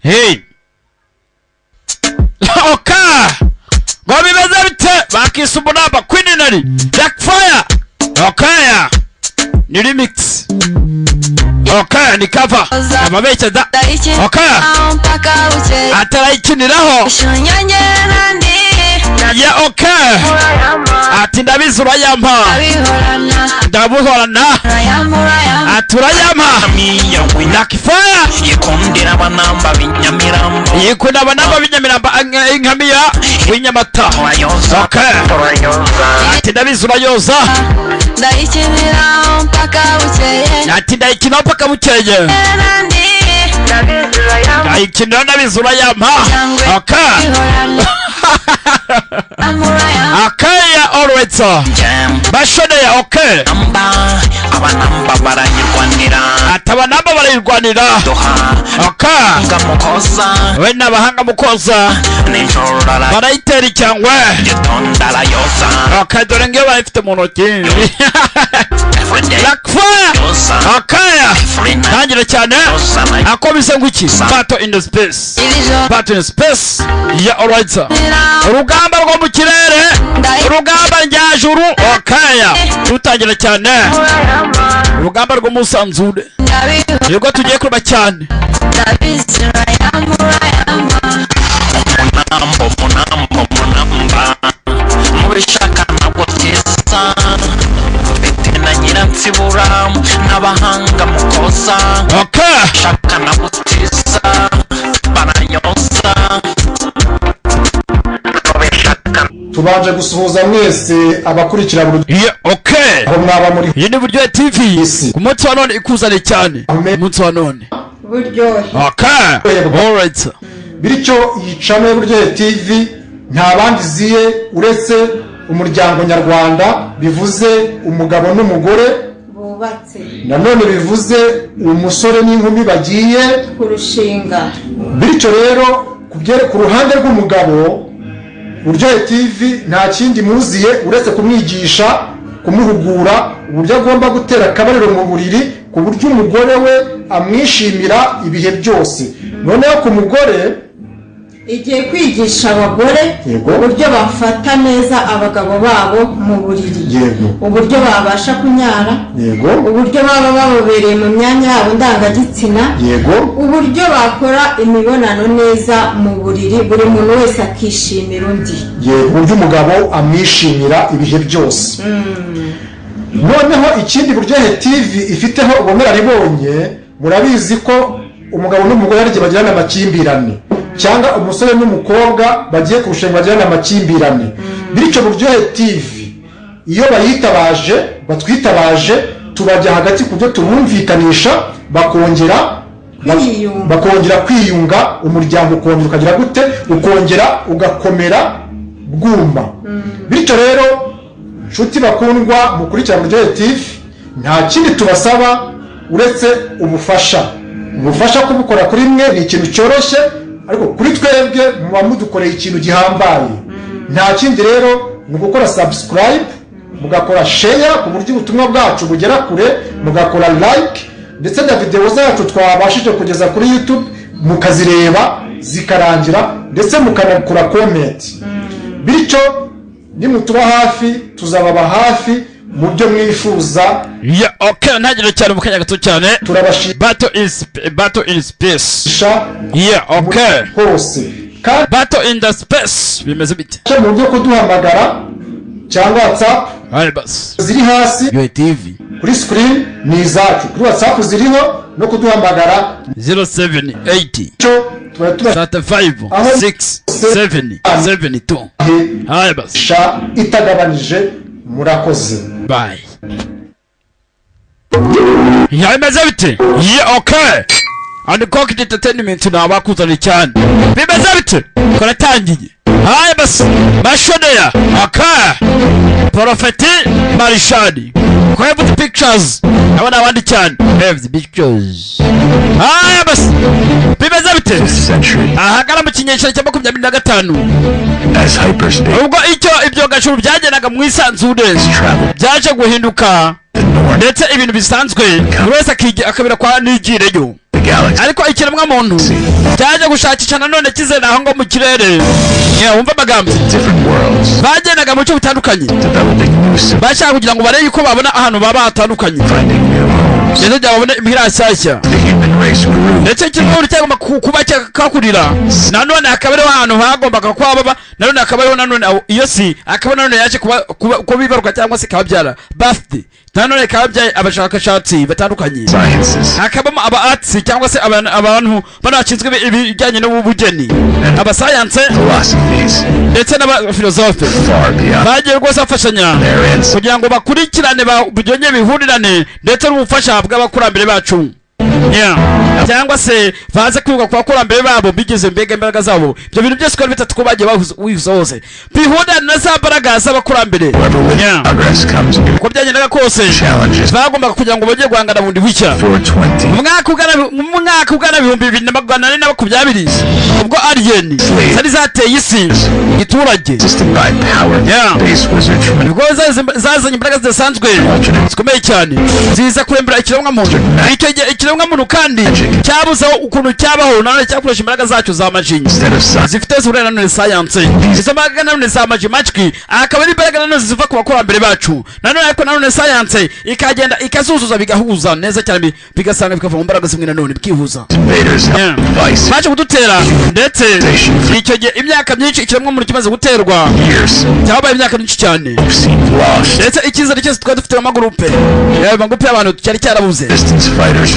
Hey. Okay. Ngo bimeze bite bakisa umunamba Queen nari Black Fire. Okay. Ni remix. Okay, ni cover. Amabeshya da. Okay. Atarayikiniraho. Ya okay. Ati ndabizi urayampa. Ndabuhorana. Aturayampa. Black Fire. Yikundira abanamba b'inyamirambo. Yikunda abanamba b'inyamirambo inkamiya w'inyamata. Okay. Ati ndabizi urayoza. Ndayikinira mpaka bukeye. Ati ndayikinira mpaka bukeye. Ndayikinira ndabizi urayampa. Okay. Akaya always bashoneye. Okay. Abanamba barayirwanira. Atabanamba barayirwanira. Okay. Ngamukoza. We nabahanga mukoza. Nijoro barayitera cyangwa. Gitondara yoza. Okay, dore ngiyo bayifite mu ntoki. Black Fire. Akaya. Ntangira cyane. Akobise nguki. Battle in the space. Battle in space. Ya alright. Urugamba rwo mu kirere. Urugamba njyajuru. Akaya. Tutangira cyane. Urugamba rwo mu sanzure. Yego tugiye kuba cyane. Munamba. Mubishaka ntabwo tisa. Betena nyiransibura n'abahanga mukoza. Okay. Shaka ntabwo tisa. Barayoza. Tubanje gusuhuza mwese abakurikira Yeah, okay. aho mwaba muri Iyi ni Buryohe TV. Ku munsi wa none ikuzane cyane. Umunsi wa none. Buryohe. Okay. Alright. bityo yicamo Buryohe TV nta bandi ziye uretse umuryango nyarwanda, bivuze umugabo n'umugore bubatse, nanone bivuze umusore n'inkumi bagiye kurushinga. bityo rero ku ruhande rw'umugabo Buryohe TV nta kindi muziye uretse kumwigisha, kumuhugura uburyo agomba gutera akabariro mu buriri ku buryo umugore we amwishimira ibihe byose. Noneho ku mugore igiye kwigisha abagore uburyo bafata neza abagabo babo mu buriri, uburyo babasha kunyara, uburyo baba babobereye mu myanya yabo ndangagitsina, uburyo bakora imibonano neza mu buriri buri muntu wese akishimira undi, uburyo umugabo amwishimira ibihe byose. Noneho ikindi Buryohe TV ifiteho ubunararibonye, murabizi ko umugabo n'umugore ari bagirana amakimbirane, cyangwa umusore n'umukobwa bagiye kurushanwa bagirana amakimbirane. Bityo Buryohe TV iyo batwitabaje tubajya hagati kubyo tubumvikanisha, bakongera kwiyunga, umuryango ukongera ukagira gute, ukongera ugakomera bwuma. Bityo rero nshuti bakundwa mukurikira Buryohe TV, nta kindi tubasaba uretse ubufasha kubukora kuri mwe ni ikintu cyoroshye, ariko kuri twebwe muba mudukoreye ikintu gihambaye. Nta kindi rero ni gukora subscribe, mugakora share ku buryo ubutumwa bwacu bugera kure, mugakora like, ndetse na video zacu twabashije kugeza kuri YouTube mukazireba zikarangira, ndetse mukanakora comment. Bityo nimutuba hafi tuzababa hafi mu byo mwifuza. Yeah, okay, ntagire cyane mu kanya gato cyane. Battle in space. Yeah, okay. Hose battle in the space bimeze bite? Mu buryo kuduhamagara cyangwa WhatsApp ziri hasi Buryohe TV kuri screen ni izacu, kuri WhatsApp ziriho no kuduhamagara 0780 356772. Haya basi itagabanije. Murakoze, bye. Yameze bite? Yeah, okay. Cocked Entertainment nabakuzana cyane. Bimeze bite? Koratangiye. Haya basi bashonera. Okay. Prophet Marishadi. Have the pictures. Abana abandi cyane. Have the pictures. Haya basi bimeze bite? Ahagara mu kinyejana cya 25. As hyperspace. Ubwo ibyo gashuru byagenaga mu isanzure byaje guhinduka ndetse ibintu bisanzwe wese akabira kwa nigireyo, ariko ikiremwa ikiremwa muntu cyaje gushakisha nanone kizera aho ngo mu kirere. Wumva amagambo. Different worlds. Bagendaga mu cyo bitandukanye. Developing new cities. Bashaka kugira ngo barebe yuko babona ahantu baba hatandukanye. Finding new homes. Ndetse babone imihira nshyashya. The human race grew. Ndetse ikiremwa cyagomba kuba kakurira. Nanone akaba ariho ahantu hagombaga kuba baba. Nanone akaba ariho nanone iyo si akaba nanone yaje kuba bibaruka cyangwa se kabyara. Birthday. Nanone kabyaye abashakashatsi batandukanye. Hakabamo aba arts cyangwa se abantu banashinzwe ibijyanye n'ubugeni. Aba science ndetse n'aba philosophe. Bagiye rwose afashanya kugira ngo bakurikirane byonye bihurirane ndetse n'ubufasha bw'abakurambere bacu. Cyangwa se baze kwibuka kwa kurambere babo bigeze mbega imbaraga zabo. Ibyo bintu byose ko bitatu ko bagiye wihuza bihurana na za mbaraga z'abakurambere. Ko byagendaga kose bagombaga kugira ngo bajye guhangana bundi bushya. Mu mwaka ugana 2020 ubwo alien zari zateye isi giturage. Ubwo zazanye imbaraga zidasanzwe zikomeye cyane ziza kurembera ikiremwa muntu. Icyo gihe ikiremwa muntu kandi cyabuzaho ukuntu cyabaho nanone cyakoresha imbaraga zacyo za majinya zifite zurera nanone science. Izo mbaraga nanone za magic akaba ari imbaraga nanone ziva ku bakurambere bacu. Nanone ariko nanone science ikagenda ikazuzuza bigahuza neza cyane bigasanga bikava mu mbaraga zimwe nanone bikihuza. Baje kudutera ndetse icyo gihe imyaka myinshi ikiremwa muntu kimaze guterwa cyabaye imyaka myinshi cyane. Ndetse ikizere cyose twari dufite amagurupe y'abantu cyari cyarabuze.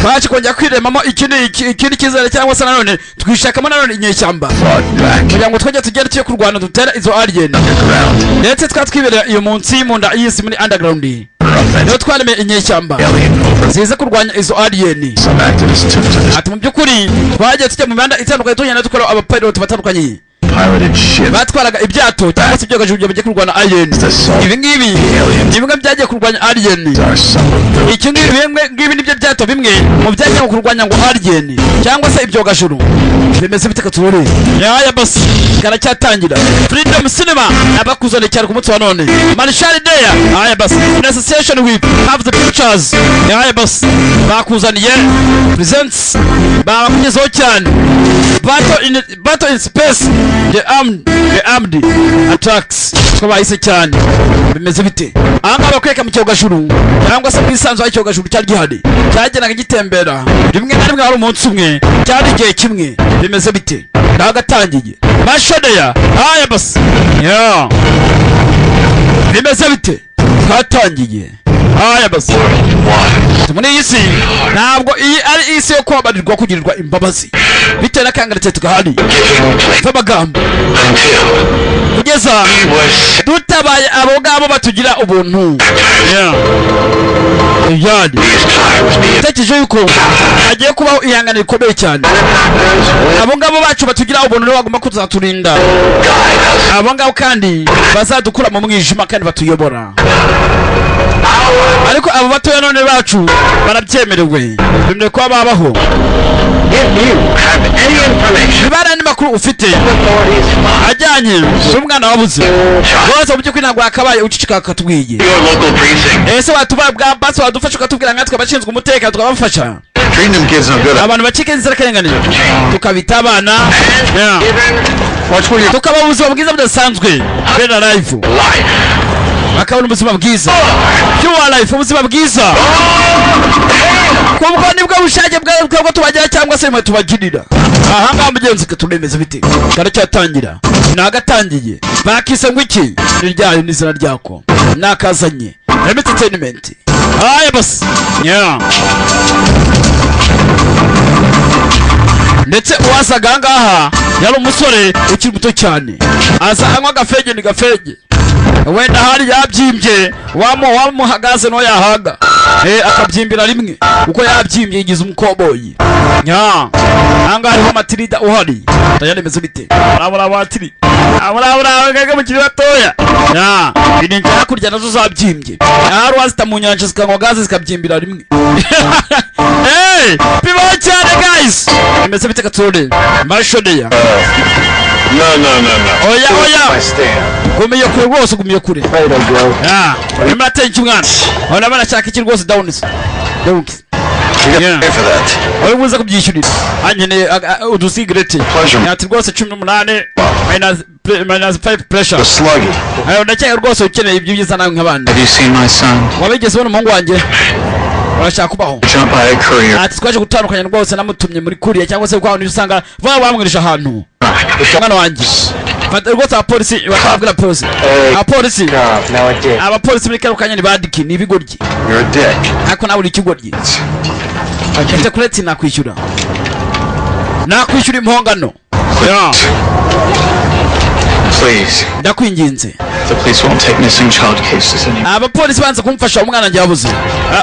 Baje kongera kwiremamo ikindi kizere cyangwa se nanone twishakamo nanone inyeshyamba kugira ngo twajye tugere cyo kurwana dutera izo alien. Ndetse twatwibereye iyo munsi mu nda y'isi muri underground. Niyo twaremeye inyeshyamba zize kurwanya izo alien. Ati mu by'ukuri twagiye tujya mu mihanda itandukanye tugenda dukora abapilot batandukanye. Batwaraga ibyato cyangwa se ibyogajuru byo kurwana alien. Ibi ngibi nibwo byagiye kurwanya alien. Iki ngibi nibyo byato bimwe mu byagiye kurwanya ngo alien cyangwa se ibyogajuru bimeze biteka turore. Ya boss karacyatangira. Freedom Cinema abakuzane cyane ku munsi wa none. Marshall Day ya boss in association with Have the Pictures. Ya boss bakuzaniye presents bakugezeho cyane. Battle in space. The armed attacks ko bahise cyane bimeze bite anga bakweka mu cyogajuru cyangwa se kwisanzwa icyogajuru cyari gihade cyagenaga gitembera rimwe na rimwe hari umunsi umwe cyari gihe kimwe bimeze bite ndagatangiye mashodeya haya bas bimeze bite katangiye haya bas muri iyi si ntabwo iyi ari isi yo kwabarirwa kugirirwa imbabazi bitewe n'akangaratse tugahari famagambo kugeza dutabaye abo ngabo batugira ubuntu. Yadi tekeje yuko agiye kubaho ihangana rikomeye cyane. Abo ngabo bacu batugira ubuntu rero bagomba kuzaturinda. Abo ngabo kandi bazadukura mu mwijima kandi batuyobora. Ariko abo batoya none bacu barabyemerewe bimwe kwa babaho. Bibara ni makuru ufite ajyanye n'umwana wabuze rwose mu by'ukuri ntabwo akabaye ucicika akatubwiye. Ese watuba bwa basi wadufasha ukatubwira nkatwe abashinzwe umutekano tukabafasha abantu bacike inzira karengane tukabita abana tukabaha ubuzima bwiza budasanzwe bera live bakabona ubuzima bwiza pure life ubuzima bwiza kubwo nibwo bushake bwo tubagera cyangwa se mwe tubagirira. Aha ngaha mugenzi katuremeze bite karacyatangira nagatangiye bakise ngo iki ryayo n'izina ryako nakazanye entertainment. Aya bas ndetse uwasaga ngaha yari umusore ukiri muto cyane aza anywa gafege ni gafege wenda hari yabyimbye wamuhagaze no yahaga akabyimbira rimwe uko yabyimbye yigize umukoboyi anga hariho matirida uhari tayaremeze bite abura batiri abura gaga mu kiri batoya binenje hakurya nazo zabyimbye hari wazita mu nyanja zikanywa gaze zikabyimbira rimwe. Bibaho cyane guys imeze bite katsore mashodeya. No. Oya. Gumiye kure rwose gumiye kure. Imate cy'umwana. Ona bana cyaka iki rwose downs. Yeah. Pay for that. Wowe ubuze kubyishyurira ankeneye udusigareti Pleasure. ati rwose 18 minus 5 pressure The sluggy. ayo ndakeka rwose ukeneye ibyo byiza nawe nk'abandi Have you seen my son? wabigeze ubona umuhungu wanjye urashaka kubaho Jump by a courier. ati twaje gutandukanya rwose namutumye muri kuriya cyangwa se kwa niyo usanga bamwirisha ahantu umwana wanjye fata rwose abapolisi bakabwira polisi abapolisi abapolisi muri kano kanya ni badiki ni ibigoryi You're a dick. ariko nawe uri ikigoryi ufite kureti nakwishyura impongano yeah. Please. ndakwinginze The police won't take missing child cases anymore. abapolisi banze kumfasha umwana njye yabuze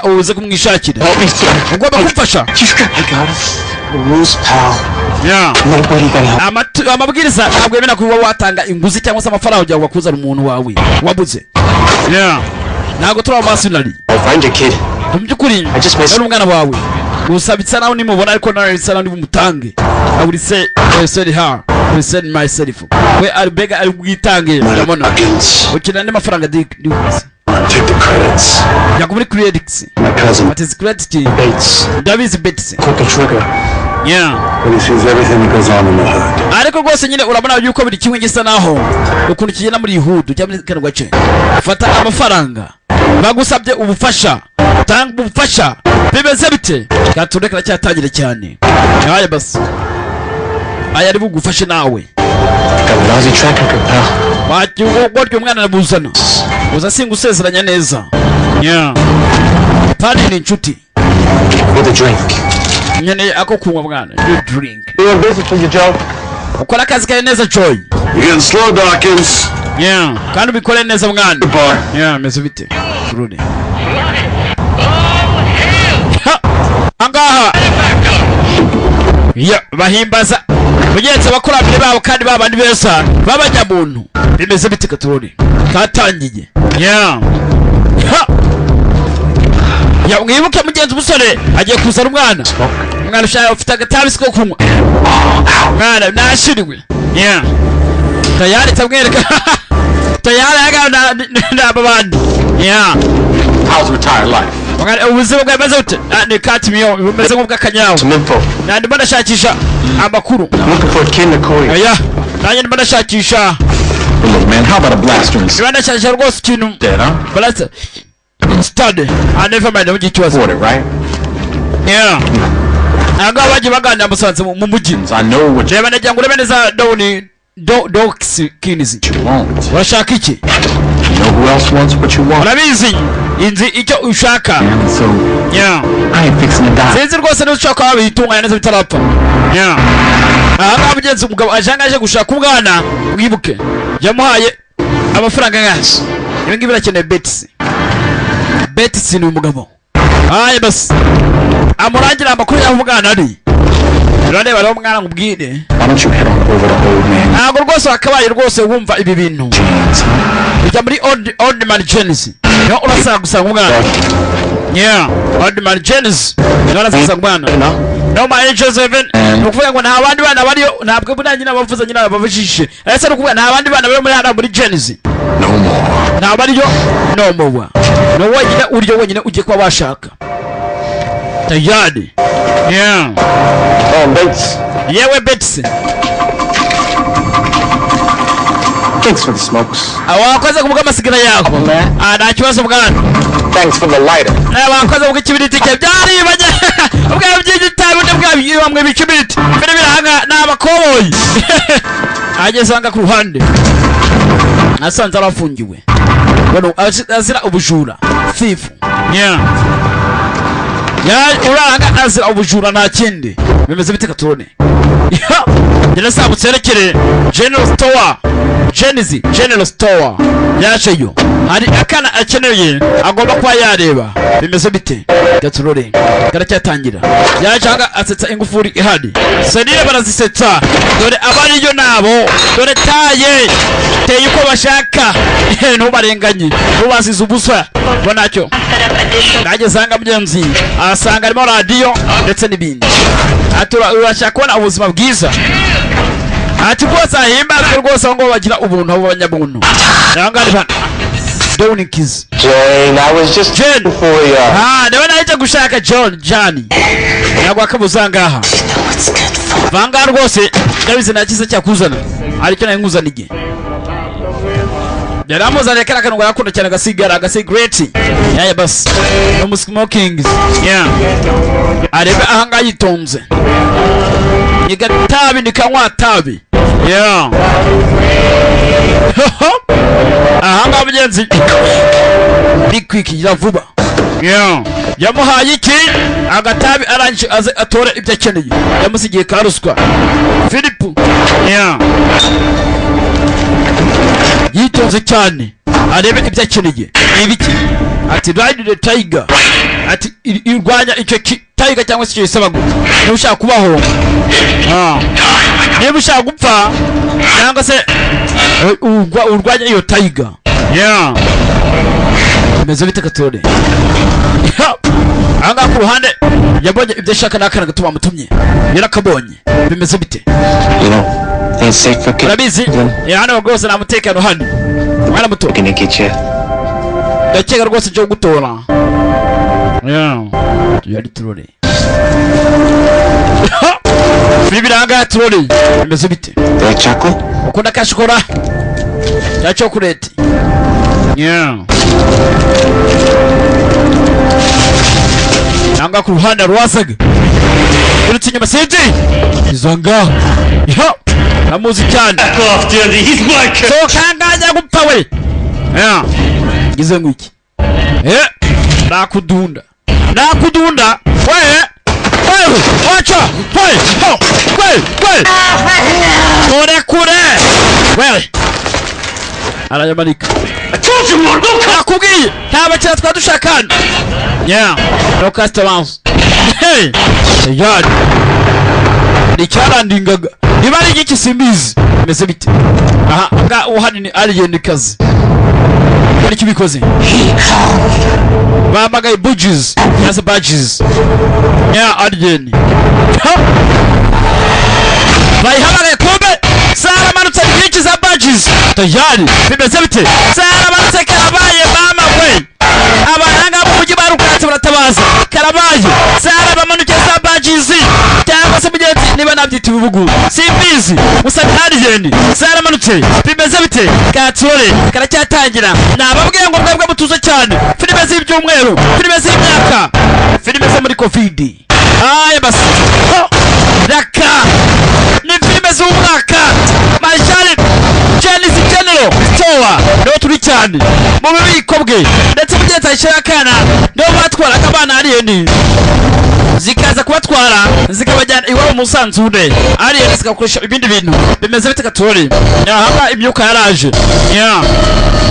ubuze kumwishakira Help me, sir. ugomba kumfasha I got it. The rules, pal. yeah. Nobody can help. amabwiriza ntabwo yemera kuba watanga inguzi cyangwa se amafaranga kugira ngo bakuzane umuntu wawe wabuze yeah. ntabwo turi abamasonari I'll find your kid. mu by'ukuri I just missed- ni umwana wawe gusa bisa naho nimubona ariko nawe bisa naho nimumutange I will say her I will say myself we ari bega ari bwitange ndabona Hawkins. ukina andi mafaranga dikuzi Take the credits. yako muri credits My cousin, what is credit Bates. ndabizi bets Pull the trigger. yeah. But he sees everything that goes on in the hood. ariko rwose nyine urabona yuko buri kimwe gisa naho ukuntu kigenda muri hudu cyangwa muri kano gace fata amafaranga bagusabye ubufasha tanga ubufasha bimeze bite katureka karacyatangire cyane aya basi aya ari bugufashe nawe Got a lousy track record, pal. wajya umwana nabuzana uza singa usezeranya neza yeah. pani ni inshuti With a drink. nkeneye ako kunywa mwana you drink You want business with your Joe? ukora akazi kawe neza Joy You're getting slow, Dawkins. yeah. kandi ubikore neza mwana Goodbye. yeah, meze bite turune angaha ya bahimbaza mugenzi abakurambere babo kandi babandi beza b'abanyamuntu bimeze bite katurone katangiye yeah. ya mwibuke mugenzi umusore agiye kuzana umwana ushaka ufite agatabisi ko kunywa mwana nashiriwe yeah. tayari tamwereka tayari agana n'abandi yeah. How's retired life? ubuzima bwameze bute ni kati miyo bumeze nk'ubw'akanyawu Some info. ndimo ndashakisha amakuru I'm looking for a kid in the courier. oya nanjye ndimo ndashakisha Look, man, how about a blaster instead? ndimo ndashakisha rwose ikintu Dead, huh? balance study I never mind mu gikibazo Afford it, right? yeah ntabwo bagiye baganira musanze mu mujyi I know what reba nagira ngo urebe neza dogs kinizi you want. urashaka iki You know who else wants what you want? urabizi inzi icyo ushaka And so, yeah. I ain't fixing to die. sinzi rwose niba ushaka kuba wabitunganya neza bitarapfa yeah. aha ngaha mugenzi umugabo aje gushaka umwana mwibuke yamuhaye amafaranga nk'aya ibi ngibi birakeneye betisi ni umugabo aye basi amurangira amakuru y'aho umwana ari urareba rero umwana nkubwire Why don't you head on over to old man ntabwo rwose wakabaye rwose wumva ibi bintu James, huh? ujya muri old man James niho urasanga gusanga umwana yeah old man James niho urasanga gusanga umwana no my Joseph ni ukuvuga ngo nta bandi bana bariyo ntabwo buna nyina bavuza nyina babajishe ese ni ukuvuga nta bandi bana bari muri hano muri James No more. nta bariyo no more no wenyine uriyo wenyine ugiye kuba washaka tayari yeah Bates. yewe Betsi Thanks for the smokes. wakoze kuvuga amasigara yako nta kibazo bwana Thanks for the lighter. wakoze kuvuga ikibiriti cye byaribanye ubwa by'igitabi n'ubwa bamwe bikibiriti mbere birahanga n'abakoboyi ageze hanga ku ruhande nasanze arafungiwe bueno azira ubujura thief yeah uranga azira ubujura nta kindi bimeze bite katurone njye sabutse yerekere General Store yajeyo hari akana akeneye agomba kuba yareba bimeze bite gaturore karacyatangira yaje hanga asetsa ingufuri ihari senire barazisetsa dore abariyo nabo dore taye teye uko bashaka ntubarenganye ntubazize ubusa bonacyo nageze hanga mugenzi asanga arimo radiyo ndetse n'ibindi urashaka kubona ubuzima bwiza ati rwose ahimbazwe rwose aho ngaho bagira ubuntu abo banyabuntu naho ngaho Downikiz Jane, I was just Jane. looking for you. ndabona ahita gushaka Johnny ntabwo akabuza ngaha vanga rwose ndabizi nta cyiza cyakuzana ariko nawe nkuzaniye yaramuzaniye kara kantu yakunda cyane agasigareti yaya basi no mu smokings arebe ahanga yitonze igatabi nikanywa tabi ahanga mugenzi bikwikigira vuba yamuhaye iki agatabi arangije aze atore ibyo akeneye yamusigiye karuswa Philip yitonze cyane arebe ibyo akeneye ibiki ati ride the tiger ati irwanya icyo tiger cyangwa se icyo gisabago niba ushaka kubaho niba ushaka gupfa cyangwa se urwanya iyo tiger bimeze bite Katore ahangaha ku ruhande yabonye ibyo ashaka n'akana gato bamutumye yarakabonye bimeze bite urabizi hano rwose nta mutekano hano mwana muto ndakeka rwose cyo gutora yari Turore biranga Turore bimeze bite ukunda ka shokora cya chocolate nanga ku ruhande rwasaga uretse inyuma sije izanga namuzi cyane so kanganya gupfa we gize ngwiki nakudunda we wacha we kure arayamanika nakubwiye nta bakira twadushakana no customers yari icyarandingaga niba ari iki simbizi meze bite aha nga uhani ni alien kazi ari kibikoze bamagaye budges yase badges alien bayihamagaye kumbe sara manutse n'iki za badges tayari bimeze bite sara manutse karabaye mama we abahanga mu mujyi barukatse baratabaza karabaye sara bamanuke za badges cyangwa se mugenzi niba nabyita ibibugu simbizi usabye alien sara manutse bimeze bite Katore karacyatangira nababwiye ngo mwebwe mutuze cyane filime z'ibyumweru filime z'imyaka filime zo muri covid basi raka ni filime z'umwaka majari Genesis General Store no turi cyane mu bubiko bwe ndetse mugenzi ayishakana no batwaraga abana alien zikaza kubatwara zikabajyana iwabo musanzure alien zikakoresha ibindi bintu bimeze bite Katore haba imyuka yaraje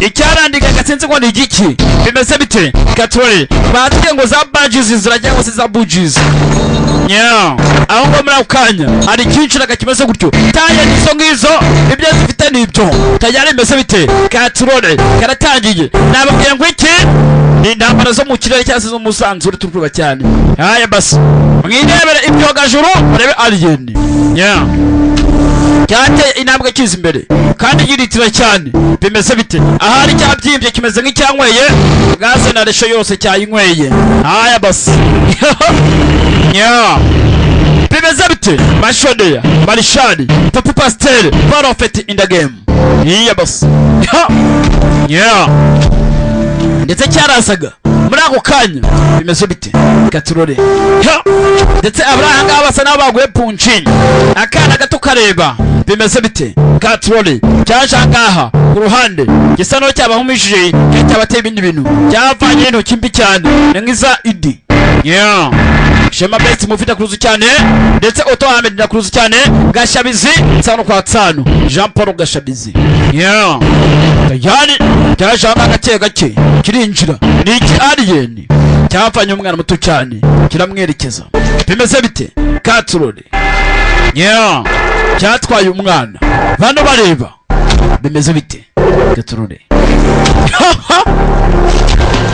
icyarandika gatsinze ngo ni igiki bimeze bite Katore batubwiye ngo za badges zirajya ngo za budges aho ngo muri akanya hari cyinshi nakimeze gutyo taye nizo ngizo ibyo zifite nibyo tayari bimeze bite Katore karatangiye nababwiye ngo iki ni intambara zo mu kirere cyangwa se zo musanzure turukuba cyane basi mwidebere ibyogajuru urebe alien cyateye intambwe kiza imbere kandi yiritira cyane bimeze bite ahari cyabyimbye kimeze nk'icyanyweye gaze na resho yose cyayinyweye basi bimeze bite Mashodeya Marishali Papa Pastel Prophet in the game basi ndetse cyarasaga muri ako kanya bimeze bite Katurore ndetse abrahanga basa nabo baguye punching akana gato kareba bimeze bite Katurore cyashangaha ku ruhande gisa no cyabahumishije cyabateye ibindi bintu cyavanye intoki mbi cyane ngiza idi Shema Best mufita kuruzu cyane ndetse Otto Ahmed na kuruzu cyane Gashabizi nsano kwa tsano Jean Paul Gashabizi yani cyashanga gake kirinjira niki alien cyafanye umwana muto cyane kiramwerekeza bimeze bite Katurore cyatwaye umwana bano bareba bimeze bite Katurore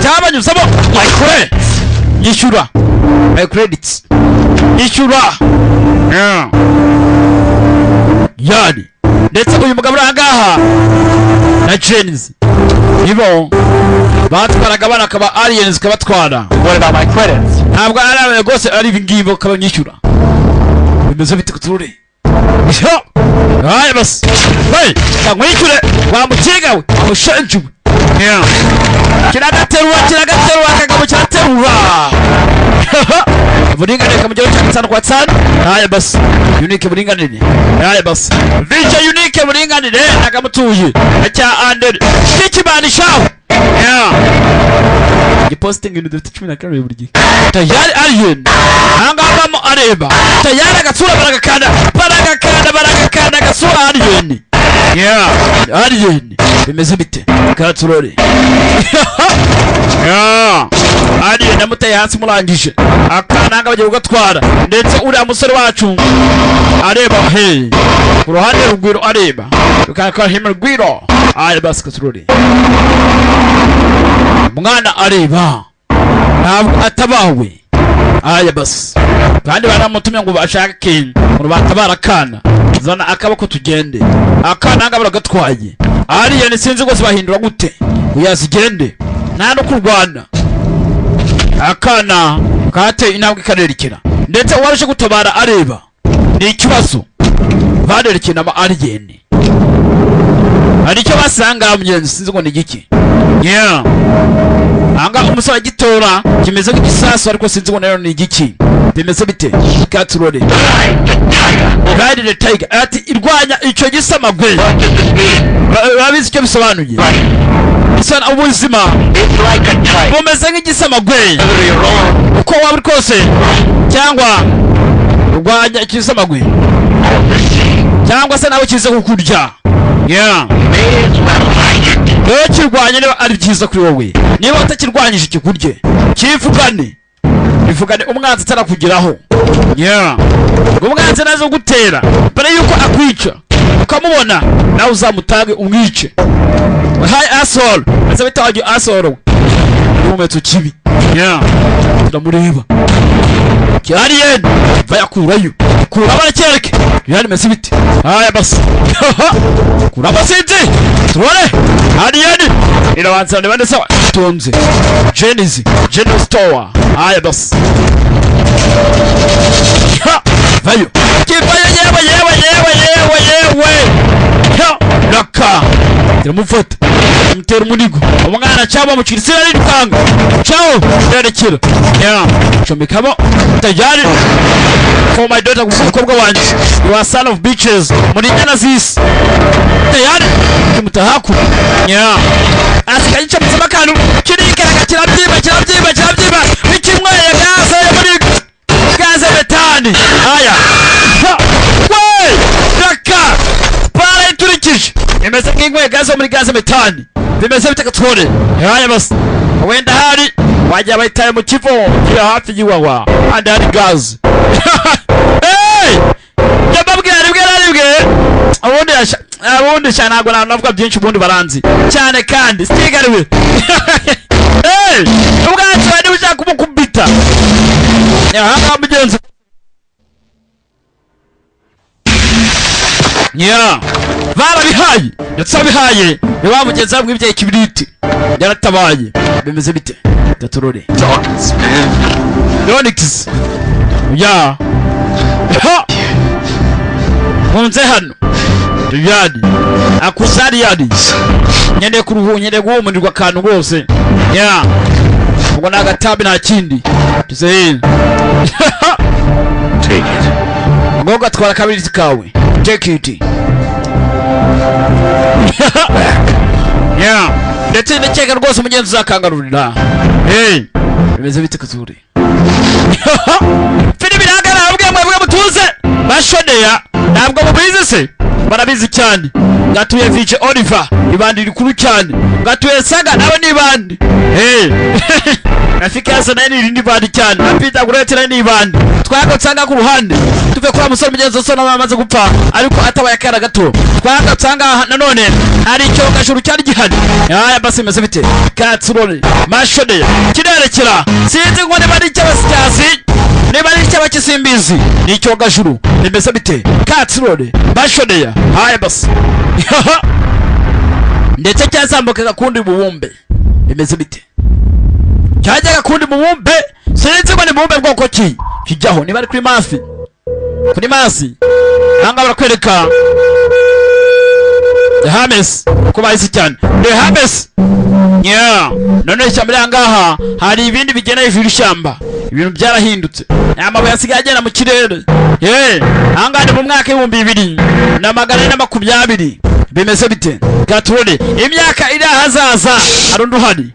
cyabanyuzamo like yishyura my credits yishyura yani ndetse uyu mugabo urangaha na Genesis ibo batwaraga abana akaba aliens kabatwara. What about my credits? Ntabwo ari abaye rwose ari ibingibo kabanyishyura. Bimeze bite kuturure? Haya basi. Hey, kamwishyure wa mukiga we, mushenju. Yeah. Kiragaterura kagabo kiraterura. Buringanire kamujyo cyane kwa tsana. Haya basi. Unique buringanire. Haya basi. Vicha unique buringanire nagamutuye. Acya under. Kikibanishaho. Yeah. Posting ibintu dufite 12 buri gihe. Tayari alien. Angavamo areba. Tayari agatsura baragakanda gasura alien. Yeah, alien. Bimeze bite? Katurore. Yeah. Alien namuteye hasi murangije. Akananga bagiye kugatwara. Ndetse uriya musore wacu areba hey. Ku ruhande rugwiro areba. Ukaka him rugwiro. Ari basi katurore. Mwana areba ntabwo atabawe. Aya basi kandi baramutumye ngo bashake ngo batabara kana zana akabako tugende. Akana ngabura gatwaye ariya ni sinzi gose bahindura gute uyazigende nta no kurwana. Akana kate inabwe karerekera ndetse warashe gutabara areba ni ikibazo barerekena ama alien aricyo basanga mugenzi sinzi ngo ni giki. Yeah. Anga umusaba gitora kimeze nk'igisasu ariko sinzi ngo nayo ni igiki. Bimeze bite? Katurore. Ride the tiger. Ati irwanya icyo gisamagwe. Babizi icyo bisobanuye. Sana ubuzima. Bumeze nk'igisamagwe. Uko waba uri kose cyangwa urwanya ikisamagwe. Cyangwa se nawe kize kukurya. Yeah. Kirwanya niba ari byiza kuri wowe. Niba utakirwanyije ikikurye kivugane umwanzi atarakugeraho. Yeah. Umwanzi nazo gutera bare yuko akwica ukamubona nawe uzamutange umwice. Hi asshole. Asa bitaje asshole. Umumeto kibi. Yeah. Turamureba. Alien bayakurayo. Kuraba cyereke. Yani mesibiti. Haya basi. Kuraba sinzi. Turore. Alien irabanza ndabande sawa. Tonze. General Store. Haya basi. Vayo. Kivayo yewe. Laka. Tiramufata. Mutera munigo. Umwana cyaba mu kirisira rirukanga. Ciao. Yerekera. Yeah. Chomekamo. Tayari. For my daughter kumukobwa wanje. You are son of bitches. Muri nyana zisi. Tayari. Kimutahaku. Yeah. Asikayica mutama kanu. Kirikaraga kirabyiba. Bikimweye gaze metani. Haya. Wei! Raka. Para iturikije. Imeze nk'ingwe gaze muri gaze metani. Bimeze bite katwore. Haya basi. Wenda hari wajya bayitaye mu kivo kira hafi yiwawa. And hari gaze. Hey! Yababwira ribwe. Abundi cyane ntabwo navuga byinshi ubundi baranzi. Cyane kandi stigariwe. Hey! Ubwanzu wari ushaka kumukubita. Aha mugenzi. Yeah. Barabihaye. Yatsabihaye. Nibamugenza bw'ibye ikibiriti. Yaratabaye. Bimeze bite? Taturore. Donix. Yeah. Ha. Munze hano. Yadi. Akusari yadi. Nyende guhumunirwa kantu bose. Yeah. Ubwo nagatabi nta kindi. Tuze. Take it. Ngoga twara kabiri kawe. Take it. Yeah. Ndetse ndekeka rwose mugenzi uzakangarurira. Hey. Bimeze bite kuzuri. Fini biragara ubwe mutuze. Bashodeya. Ntabwo mubizi se. Barabizi cyane. Gatuye Vice Oliver. Ibandi rikuru cyane. Gatuye Saga nawe nibandi. Hey. Nafika hasa nani irindi bandi cyane. Napita kuretera nibandi. Twagatsanga ku ruhande. Tuve kwa musore mugenzi so namaze gupfa. Ariko atabaye akara gato. Twagatsanga nanone hari icyo gashuru cyari gihari. Haya basi meze bite. Katsurone. Mashodeya. Kirerekera. Sinzi ngo ne bari cyabasyazi. Ne bari cyabakisimbizi. Ni icyo gashuru. Nimeze bite. Katsurone. Mashodeya. Haya basi. ndetse cyazamukaga kundi mubumbe. Bimeze bite? Cyajyaga kundi mubumbe, sinzi ngo ni mubumbe bwoko ki kijyaho. Niba ari kuri Masi, kuri Masi nanga barakwereka The Hermes kuba isi cyane. The Hermes, yeah, none ishyamba ryangaha hari ibindi bigena hejuru ishyamba. Ibintu byarahindutse, amabuye asigaye agenda mu kirere. Angane mu mwaka 2020. Bimeze bite? Gaturone imyaka iri ahazaza harundi uhari,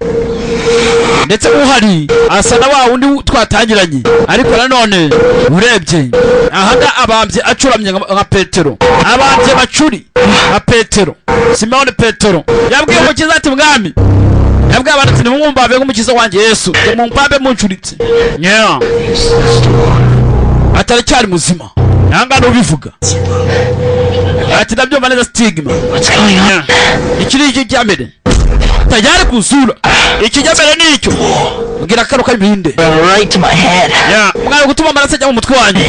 ndetse uhari asa na wa wundi twatangiranye, ariko nanone urebye ahaga abambye acuramye nka Petero, abambye bacuri nka Petero. Simone Petero yabwiye umukiza ati mwami, yabwiye abantu ati nimwumva nk'umukiza wanjye Yesu, mumpambe muncuritse. Yeah, ataracyari muzima. Nanga ubivuga ati ndabyumva neza stigma. What's going on? Ikiri iki cyamere tayari kusura iki cyamere nicyo ngira karuka ibinde Right to my head. mwana gutuma amaraso ajya mu mutwe wanjye,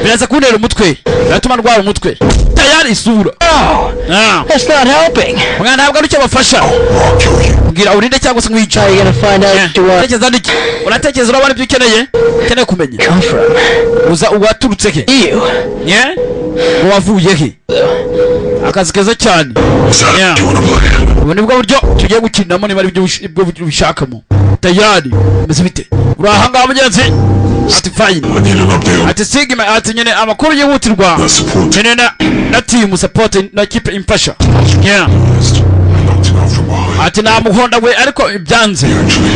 biraza kuntera umutwe, biratuma ndwara umutwe. Tayari isura. That's not helping. Mwana ntabwo ari cyo bafasha. Ngira urinde cyangwa se nkwica. How are you gonna find out what you want? Tekeza ndiki uratekereza urabona ibyo ukeneye kumenya. Come from? Uza uwaturutse he? You. Yeah, wavuye he? Akazi keza cyane. Yeah, ubu nibwo buryo tugiye gukinamo, niba ari ibyo bishakamo. Tayari bimeze bite? Urahanga mugenzi ati fine, ati Sigma ati nyene amakuru yihutirwa nyene na team support na keep imfasha. Yeah, ati namuhonda we ariko ibyanze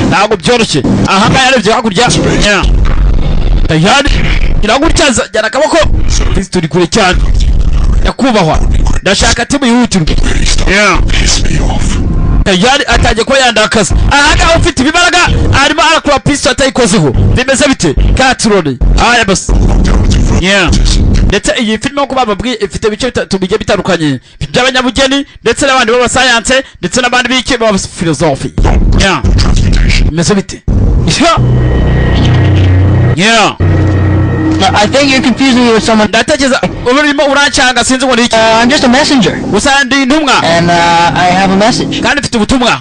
ntabwo byoroshye. Ahanga yarebye hakurya. Yeah, tayari iragutyaza jyana akaboko. Turi kure cyane yakubahwa, ndashaka timu yihutirwa. Yeah, tayari atajye ko yandakaza. Ahanga ufite ibibaraga arimo arakura pistol atayikozeho. Bimeze bite? Katurone aya bas. Yeah, ndetse iyi filime ko bababwiye ifite bice tubige bitandukanye by'abanyabugeni, ndetse n'abandi baba science, ndetse n'abandi bike baba philosophy. Yeah, bimeze bite? Yeah, I think you're confusing me with someone. ndatekereza urimo urancanga sinzi ngo niki. I'm just a messenger. Usandi intumwa. And I have a message. Kandi mfite ubutumwa.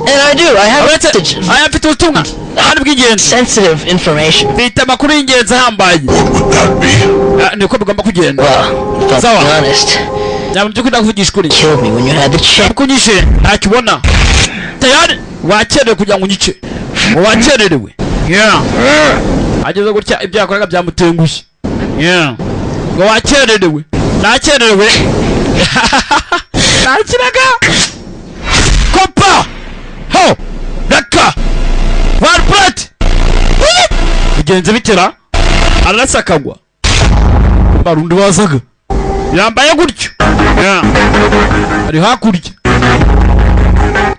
And I do. I have a message. Aya mfite ubutumwa kandi bw'ingenzi. Sensitive information. Mfite amakuru y'ingenzi ahambaye. Niko bigomba kugenda. Well, if I'm honest, Nyamuntu kwita kuvugisha ukuri. killed me when you had the chance. Kunyishe ntakibona. Tayari wakerewe kugira ngo unyice. Wakererewe. Yeah. Ageze gutya ibyo yakoraga byamutengushye. Yeah. Ngo wakererewe. Nakererewe. Nakiraga. Kopa. Ho. Raka. One plate. Bigenze bitera. Arasakagwa. Barundi bazaga. Yambaye gutyo. Yeah. Ari hakurya.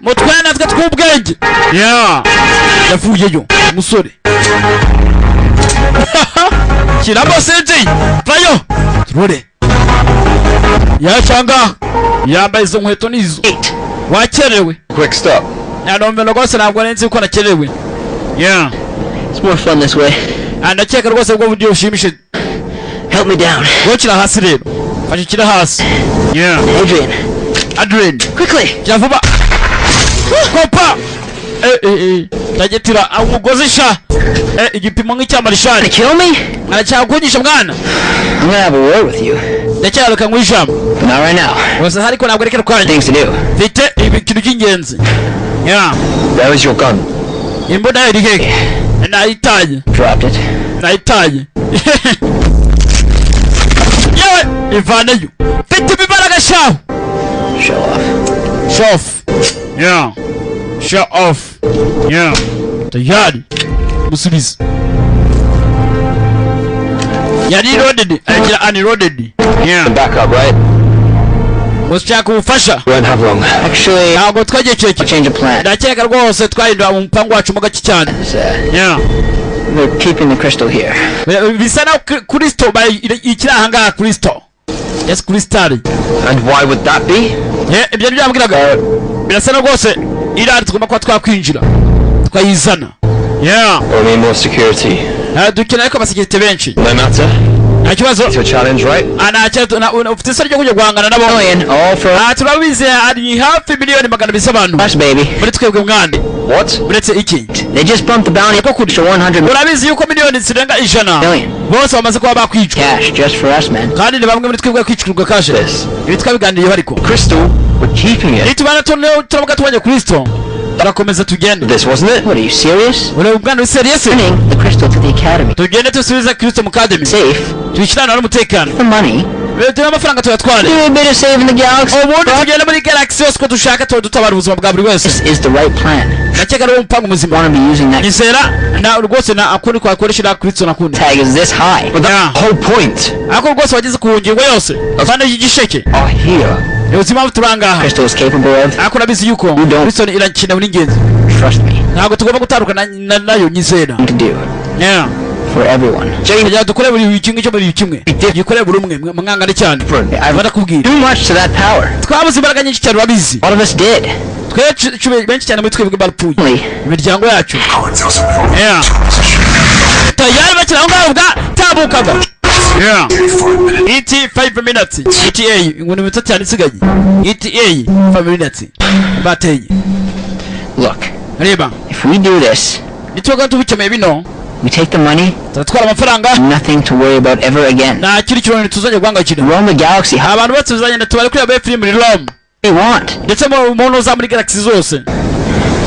Mutwana twa twubwenge. Yeah. Yavuyeyo umusore. Kirabo senji. Vayo. Turore. Yachanga. Yambaye izo nkweto nizo. Wakerewe. Quick stop. Nanombe rwose ntabwo nenzi uko nakerewe. Yeah. It's more fun this way. Ndakeka rwose ubwo buryo bushimishije. Help me down. Gokira hasi rero. Fashikira hasi. Yeah. Adrian. Quickly. Javuba. Kopa. Tagetira umugozi sha. Igipimo nk'icyamarishani. Kill me? Aracyakunyisha mwana. I'm gonna have a word with you. Ndacyareka ngwishamba. Not right now. Wasa hariko ntabwo rekera kwanje. Things to do. Fite ikintu cy'ingenzi. Yeah. Where was your gun? Imbona iri hehe? Nayitaye. Dropped it. Nayitaye. Yewe ivaneyo. Fite ibibaraga shaho. Show off. Show off. Yeah. Show off. Yeah. Tayari. Musubize. Yari loaded. Agira unloaded. Yeah. Back up, right? Mushaka ubufasha. Won't have long. Actually, Ntabwo twagiye ceke. change of plan. Ndakeka rwose twahindura mu mpango wacu mu gake cyane. Yeah. They're keeping the crystal here. Bisa na Kristo ikiri aha ngaha Kristo. Yes, Kristali. And why would that be? Ibyo byambwiraga. Birasa na rwose irari tugomba kuba twakwinjira. Twayizana. Yeah. Or need more security? Dukeneye ko abasekirite benshi. No matter. nta kibazo It's your challenge, right? ufite isoni ryo kujya guhangana nabo Million, all for turabizi ari hafi miliyoni 200 abantu us, baby. muri twebwe mwana What? uretse iki They just bumped the bounty up to 100 urabizi yuko miliyoni zirenga 100 million. bose bamaze kuba bakwicwa Cash just for us, man. kandi ni bamwe muri twebwe kwicirwa kashe Yes. ibi twabiganiriyeho ariko Crystal, we're keeping it. nitubana turavuga tubonye Kristo turakomeza tugende This wasn't it? What, are you serious? uri ubwana serious Bringing the crystal to the academy. tugende tusubiza Kristo mu academy Safe. tubishyirana n'umutekano The money. tuba amafaranga tuyatware Do a bit of saving the galaxy. ubundi tugende muri galaxy yose ko dushaka tuba dutabara ubuzima bwa buri wese This is the right plan. ndakeka ari umupango muzima Want to be using that nizera na rwose na akundi kwakoresha Kristo nakundi tag is this high. But the Yeah. whole point ariko rwose wageze ku ngingo yose kandi y'igisheke are here. ubuzima buturangaha Crystal is capable of. ariko nabizi yuko don't. Kristo irakenewe n'ingenzi Trust me. ntabwo tugomba gutandukana nayo nyizera To do yeah for everyone. Jane dukore buri kimwe cyo muri kimwe gikore buri umwe mwangane cyane I've kubwira too much to that power. twabuze imbaraga nyinshi cyane urabizi All of us did. twe benshi cyane muri twebwe barapfuye Only imiryango yacu yeah tayari bakira aho ngaho bwa tabukaga yeah ET 5 minutes ETA inguni mitatu cyane isigaye ETA 5 minutes bateye look. reba If we do this, nitwoga tubikemeye bino we take the money. turatwara amafaranga Nothing to worry about ever again. nta kiri kironi tuzajya guhangayikira Roam the galaxy how abantu bose bazagenda tubare kuri abe film muri Rome they want. ndetse mu muntu za muri galaxy zose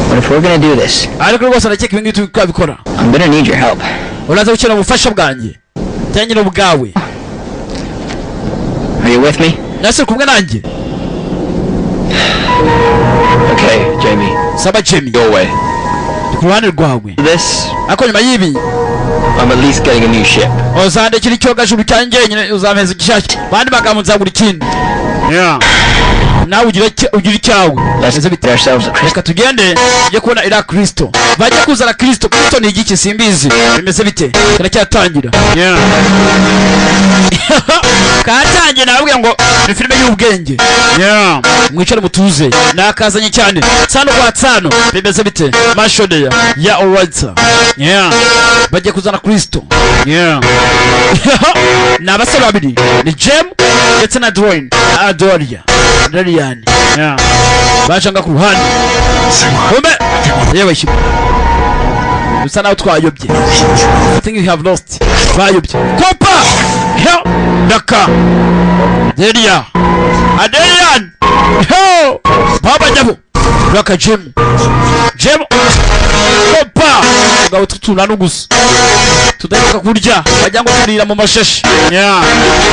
But if we're gonna do this, ariko rwose ndakeka ibingi twabikora I'm gonna need your help. uraza gukenera ubufasha bwanjye cyangwa ubwawe Are you with me? nase kumwe nanjye Okay, Jamie. saba Jamie Your way. ku ruhande rwawe This, ariko nyuma y'ibi I'm at least getting a new ship. uzandekera icyogajuru cyanjye nyine uzampeza igishyashya bandi magambo nzagura ikindi yeah nawe ugira icyawe Let's Ese get bite ourselves a crystal. reka tugende tujye kubona ira Kristo bajya kuzana Kristo Kristo ni igiki simbizi bimeze bite karacyatangira yeah katangiye nababwiye ngo ni filime y'ubwenge yeah mwicare mutuze nakazanye cyane tsano kwa tsano bimeze bite mashodeya ya alright yeah bajya kuzana Kristo yeah ni abasore babiri ni Jem ndetse na Dwayne Adoria Dorian yeah bashanga ku ruhande kumbe yewe shipo usa naho twayobye I think you have lost twayobye kopa yo daka Delia Adelian yo baba jabo daka Jem kopa ngaho tutuna nugusa tudahita kurya bajya ngo turira mu mashashi yeah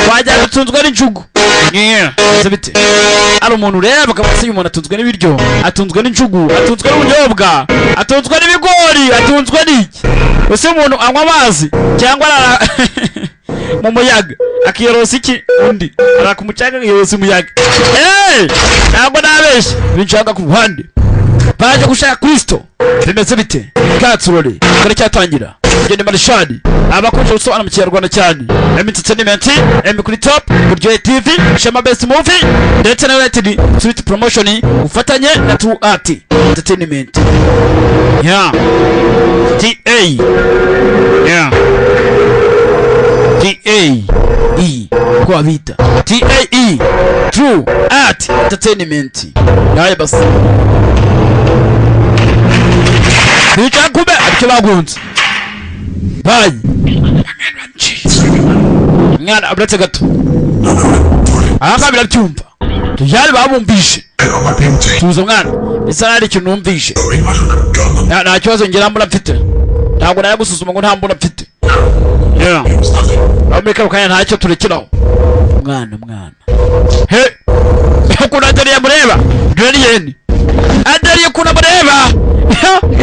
bajya gutunzwa n'injugu yeah bite ari umuntu ureba bakabasa umuntu atunzwe n'ibiryo atunzwe n'injugu atunzwe n'ubunyobwa atunzwe n'ibigori atunzwe n'iki ese umuntu anywa amazi cyangwa mu muyaga akiyorosa iki undi arakumucanga akiyorosa umuyaga ntabwo nabeshye binshaka ku ruhande baje gushaka Kristo bimeze bite katsurore kare cyatangira ngende marishadi abakunze gusobanura mu kinyarwanda cyane Entertainment kuri top Buryohe TV Shema Best Movie ndetse na United Sweet Promotion ufatanye na True Art Entertainment yeah TA yeah TAE kwa vita TAE True Art Entertainment naye basi bica kumbe aricyo bagunze bayi mwana abretse gato aha birabyumva tujyane babumvishe tuza mwana bisa ari ikintu numvishe nta kibazo ngera mbona mfite ntabwo naye gusuzuma ngo nta mbona mfite yeah Amerika ukanya ntacyo turekeraho mwana he kuna Adeliya mureba Dorian Adeliya kuna mureba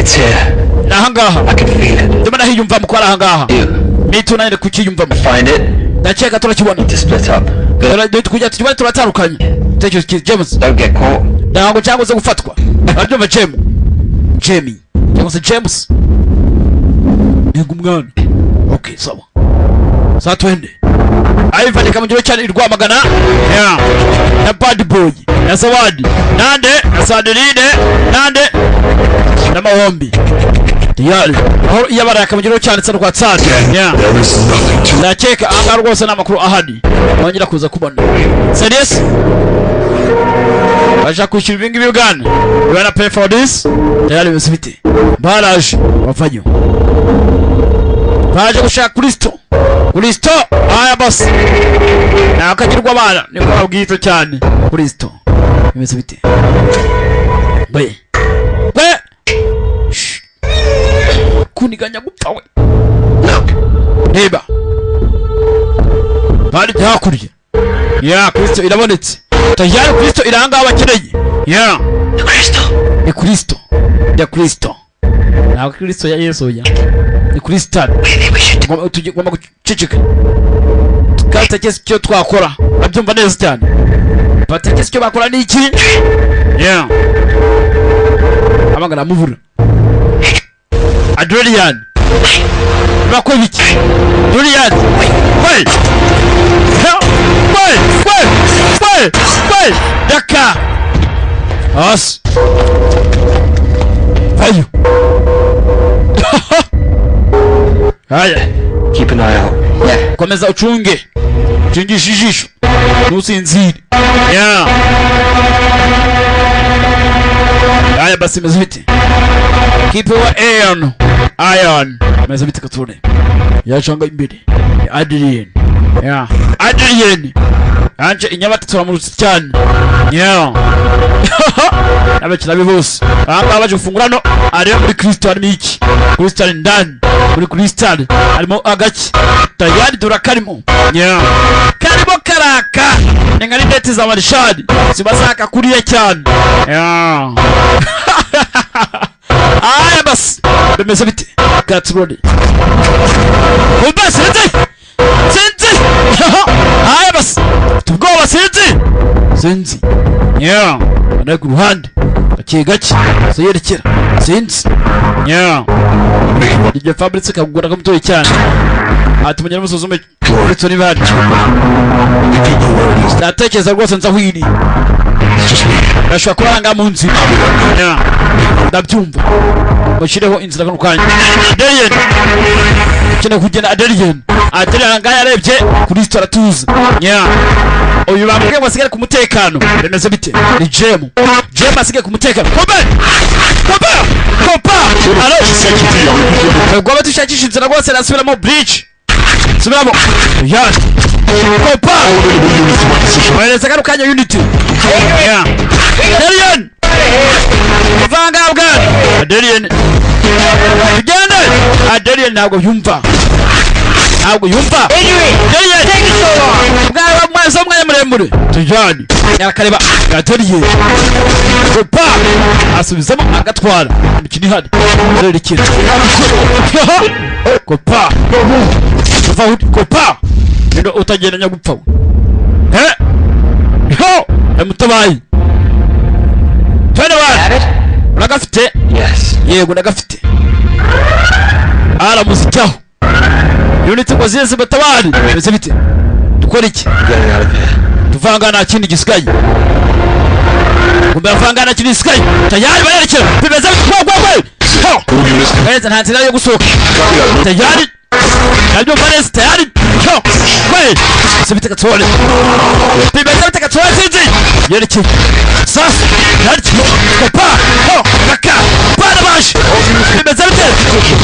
It's here. nahangaha I can feel it. ndimo nahiyumva mukora ahangaha You nitunanire kukiyumvamo find it ndakeka turakibona to split up. kujya tukibona turatandukanye tekereza James Don't get caught. ntabwo cyangwa se gufatwa arabyumva Jamie cyangwa se James ntego umwana okay sawa saa twende Ivan kamujyo cyane irwamagana yeah na Bad Boy na Zawadi nande na Sadeline nande n'amahombi tayari aho iyabara yakamugeraho cyane cyane kwa tsani There is nothing to ndakeka aha rwose n'amakuru ahari wongera kuza kubona serious baje kwishyura ibingi bigana you wanna pay for this tayari bisibite baraje bafanyo baje gushaka Kristo aya boss nakagirwa abana ni kwabwito cyane Kristo bisibite we kuniganya gupfa we neba bari hakurya Kristo irabonetse tayari Kristo iranga abakeneye ni Kristo ntabwo Kristo ya Yesu ya ni Kristo tugomba guceceka tukatekeza icyo twakora babyumva neza cyane batekeza icyo bakora ni iki abangana muvura Adrian bakwe biki Adrian wait daka as ayo haya Keep an eye out. Yeah. komeza uchunge chingisha ijisho nusinzire haya basi mezibiti keep your iron mezibiti katune yachanga imbere Adrian Adrian anje inyabati turamurutse cyane abakira bose aba baje gufungura no ari muri Kristo ari iki Kristo ari ndani muri Kristo arimo agaki tayari durakarimo karimo karaka ngari dete za marshadi sibasaka kuriye cyane aya bas bemeze bite gatrode ubase sinzi aya bas tubwoba sinzi ana ku ruhande gake seyerekera sinzi ibyo Fabrice kagura kamutoye cyane ati munyana musuzume Kristo ni bari ndatekereza rwose nzahwiri nashaka kuranga mu nzira ndabyumva bashireho inzira kano kanya Adrian kene kugenda Adrian ngaya yarebye Kristo aratuza uyu bambwiye basigare ku mutekano bemeze bite ni Jem asigare ku mutekano kopa alo ubwo batushakisha inzira rwose nasubiramo bridge subiramo kopa bayereza kano kanya unity Adrian vanga bwana Adrian tugende Adrian ntabwo yumva bwa mwazo mwanya muremure tujani yakareba Adrian kopa asubizamo agatwara ikindi hadi rerekera kopa ndo utagenda nyagupfa mutabayi twende wa unagafite yego nagafite muzicyaho unity ko zize batabari beze bite dukora iki tuvanga nta kindi gisigaye kumbe avanga nta kindi gisigaye tayari bayerekera bimeze neza nta nzira yo gusohoka tayari nabyo Vanessa tayari sebite katole bimeze bite katole sinzi yerekera sasa yariki kopa kaka para bash bimeze bite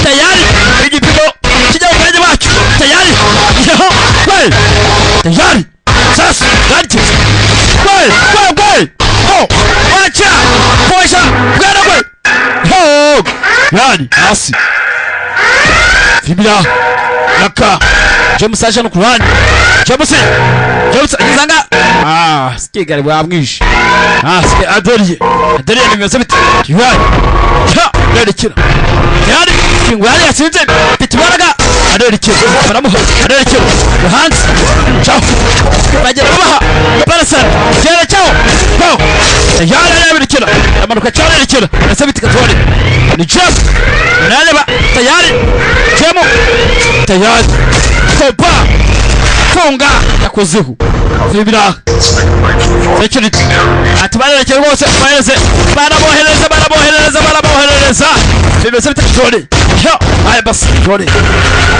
tayari igipimo kijya ukanye bacu tayari tayari sasa yariki wacha poisha gwana yani asi fibila naka James aje no kurani James izanga sikigari bwamwishe sike Adrian nimeze bite yani yerekera yani kingu yari yasinze bitubaraga arerekera baramuha arerekera hanze ciao bagera baha barasa cyera ciao yari yaberekera amanuka cyane yerekera ese bitika twari ni James naleba tayari James tayari kopa gutunga yakozeho ibiraha security atubareke rwose barabohereza bimeze bite Jolly yo aya basi Jolly